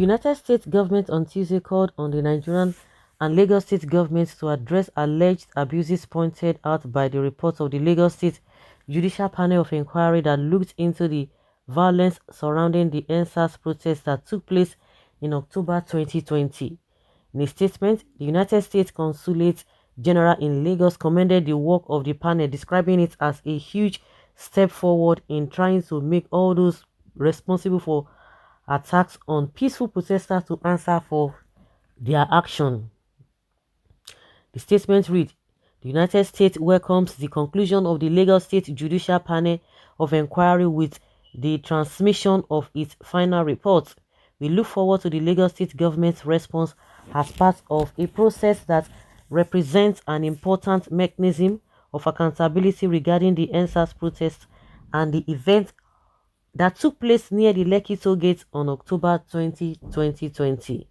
United States government on Tuesday called on the Nigerian and Lagos state governments to address alleged abuses pointed out by the reports of the Lagos State Judicial Panel of Inquiry that looked into the violence surrounding the Endsars protests that took place in October 2020. In a statement, the United States Consulate General in Lagos commended the work of the panel, describing it as a huge step forward in trying to make all those responsible for attacks on peaceful protesters to answer for their action. The statement read, the United States welcomes the conclusion of the Lagos State Judicial Panel of Inquiry with the transmission of its final report. We look forward to the Lagos State government's response as part of a process that represents an important mechanism of accountability regarding the Endsars protests and the event that took place near the Lekki toll gate on October 2020.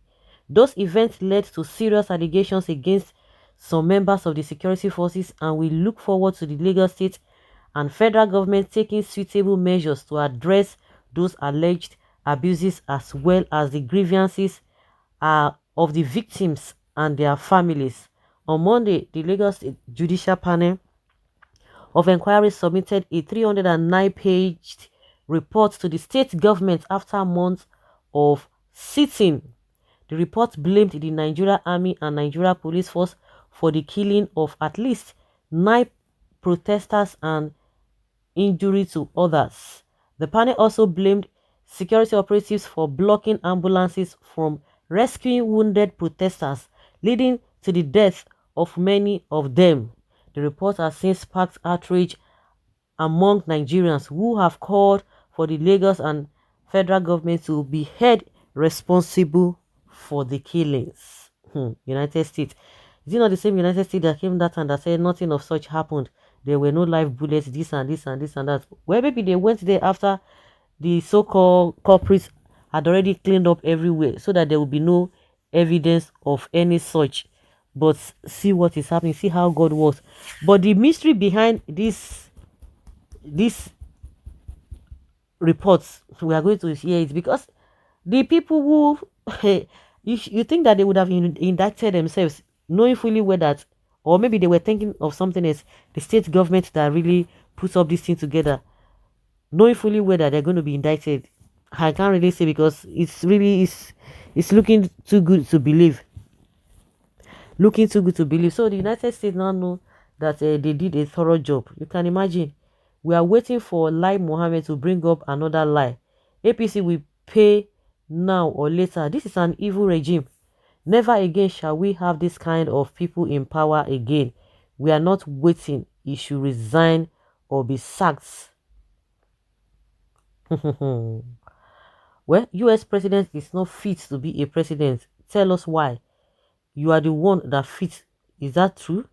Those events led to serious allegations against some members of the security forces, and we look forward to the Lagos State and federal government taking suitable measures to address those alleged abuses as well as the grievances of the victims and their families. On Monday, the Lagos State Judicial Panel of Inquiry submitted a 309-page report to the state government after months of sitting. The report blamed the Nigeria Army and Nigeria Police Force for the killing of at least 9 protesters and injury to others. The panel also blamed security operatives for blocking ambulances from rescuing wounded protesters, leading to the death of many of them. The report has since sparked outrage among Nigerians who have called for the Lagos and federal government to be held responsible for the killings. United States. Is it not the same United States that came that and that said nothing of such happened? There were no live bullets, this and this and this and that. Well, maybe they went there after the so-called culprits had already cleaned up everywhere so that there will be no evidence of any such. But see what is happening, see how God works. But the mystery behind this reports we are going to hear it because the people who you think that they would have indicted themselves knowing fully well that, or maybe they were thinking of something else, the state government that really puts up this thing together, knowing fully well that they're going to be indicted. I can't really say because it's looking too good to believe. Looking too good to believe. So the United States now know that they did a thorough job. You can imagine. We are waiting for Lai Mohammed to bring up another lie. APC will pay now or later. This is an evil regime. Never again shall we have this kind of people in power again. We are not waiting. He should resign or be sacked. Well, US president is not fit to be a president. Tell us why. You are the one that fits. Is that true?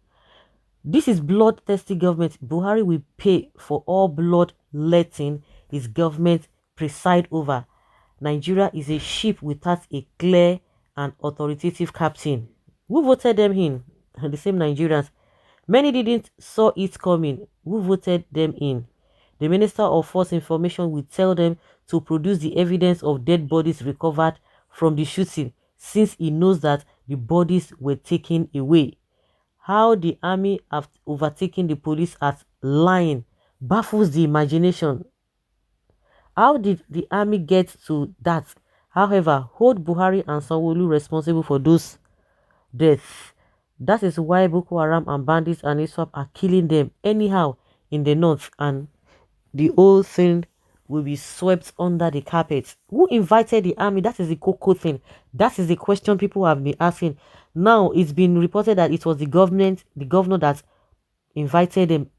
This is bloodthirsty government. Buhari will pay for all bloodletting his government preside over. Nigeria is a ship without a clear and authoritative captain. Who voted them in? The same Nigerians. Many didn't saw it coming. Who voted them in? The Minister of False Information will tell them to produce the evidence of dead bodies recovered from the shooting, since he knows that the bodies were taken away. How the army have overtaken the police at lying baffles the imagination. How did the army get to that? However, hold Buhari and Sanwo responsible for those deaths. That is why Boko Haram and bandits and ISWAP are killing them anyhow in the north, and the whole thing will be swept under the carpet. Who invited the army? That is the cocoa thing. That is the question people have been asking. Now it's been reported that it was the governor that invited them.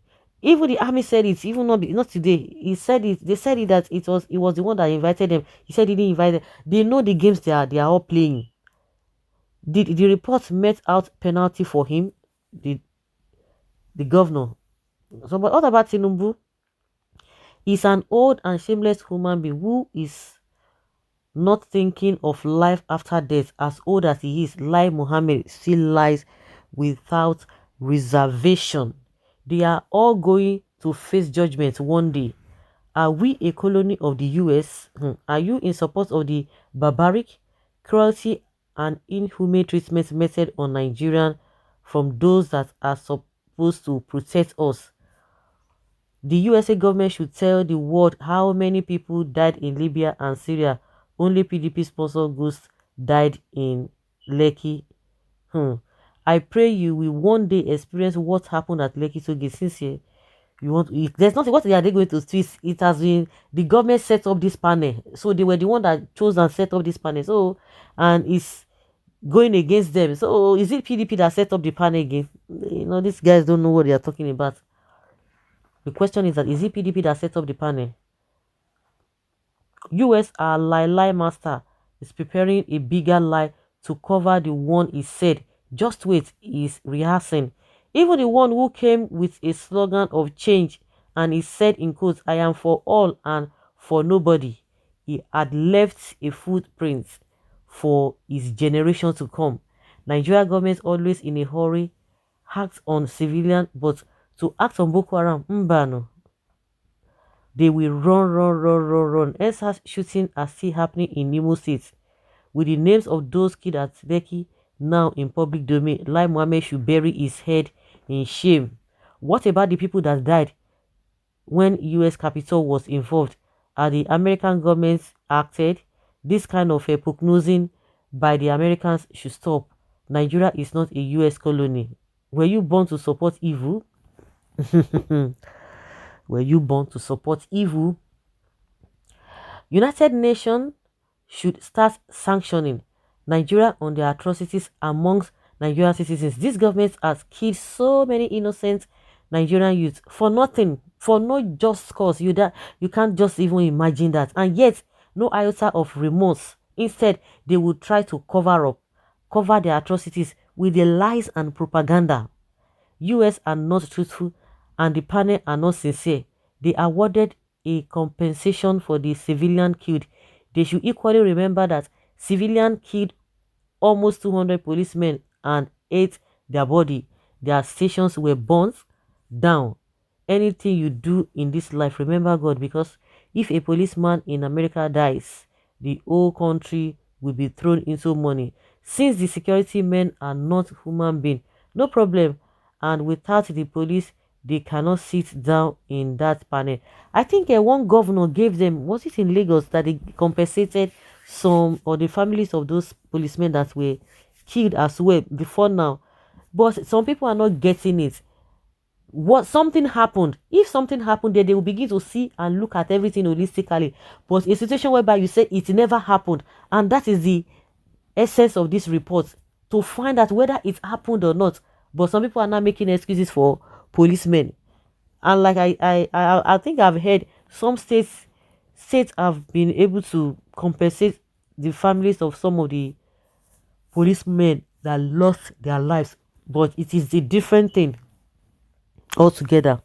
Even the army said it, even not today. He said it. They said it that it was the one that invited them. He said he didn't invite them. They know the games they are all playing. The report met out penalty for him, the governor. So, but what about Tinubu? He's an old and shameless human being who is not thinking of life after death. As old as he is, Lai Mohammed still lies without reservation. They are all going to face judgment one day. Are we a colony of the US? Are you in support of the barbaric? cruelty and inhumane treatment meted on Nigerian from those that are supposed to protect us. The USA government should tell the world how many people died in Libya and Syria. Only PDP sponsored ghosts died in Lekki. Hmm. I pray you will one day experience what happened at Lekki Toge. Since you want there's nothing, what are they going to twist? It has been the government set up this panel. So they were the one that chose and set up this panel. So and it's going against them. So is it PDP that set up the panel again? These guys don't know what they are talking about. The question is that is it PDP that set up the panel? US, our lie master, is preparing a bigger lie to cover the one he said. Just wait, he's rehearsing. Even the one who came with a slogan of change and he said in quotes, I am for all and for nobody. He had left a footprint for his generation to come. Nigeria government always in a hurry, acts on civilian, but to act on Boko Haram, mbano. They will run, run, run, run, run. Endsars shooting are still happening in Imo State. With the names of those killed at Lekki now in public domain, Lai Mohammed should bury his head in shame. What about the people that died when US Capitol was involved? Are the American governments acted? This kind of prognosing by the Americans should stop. Nigeria is not a US colony. Were you born to support evil? Were you born to support evil? United Nations should start sanctioning Nigeria on their atrocities amongst Nigerian citizens. This government has killed so many innocent Nigerian youths for nothing, for no just cause. You can't just even imagine that. And yet, no iota of remorse. Instead, they would try to cover their atrocities with the lies and propaganda. US are not truthful and the panel are not sincere. They awarded a compensation for the civilian killed. They should equally remember that civilian killed almost 200 policemen and ate their body. Their stations were burnt down. Anything you do in this life, remember God, because if a policeman in America dies, the whole country will be thrown into mourning. Since the security men are not human beings, no problem. And without the police, they cannot sit down in that panel. I think one governor gave them, was it in Lagos, that they compensated some or the families of those policemen that were killed as well before now. But some people are not getting it. What something happened? If something happened there, they will begin to see and look at everything holistically. But a situation whereby you say it never happened, and that is the essence of this report, to find out whether it happened or not. But some people are not making excuses for policemen. And like I think I've heard some states have been able to compensate the families of some of the policemen that lost their lives. But it is a different thing altogether.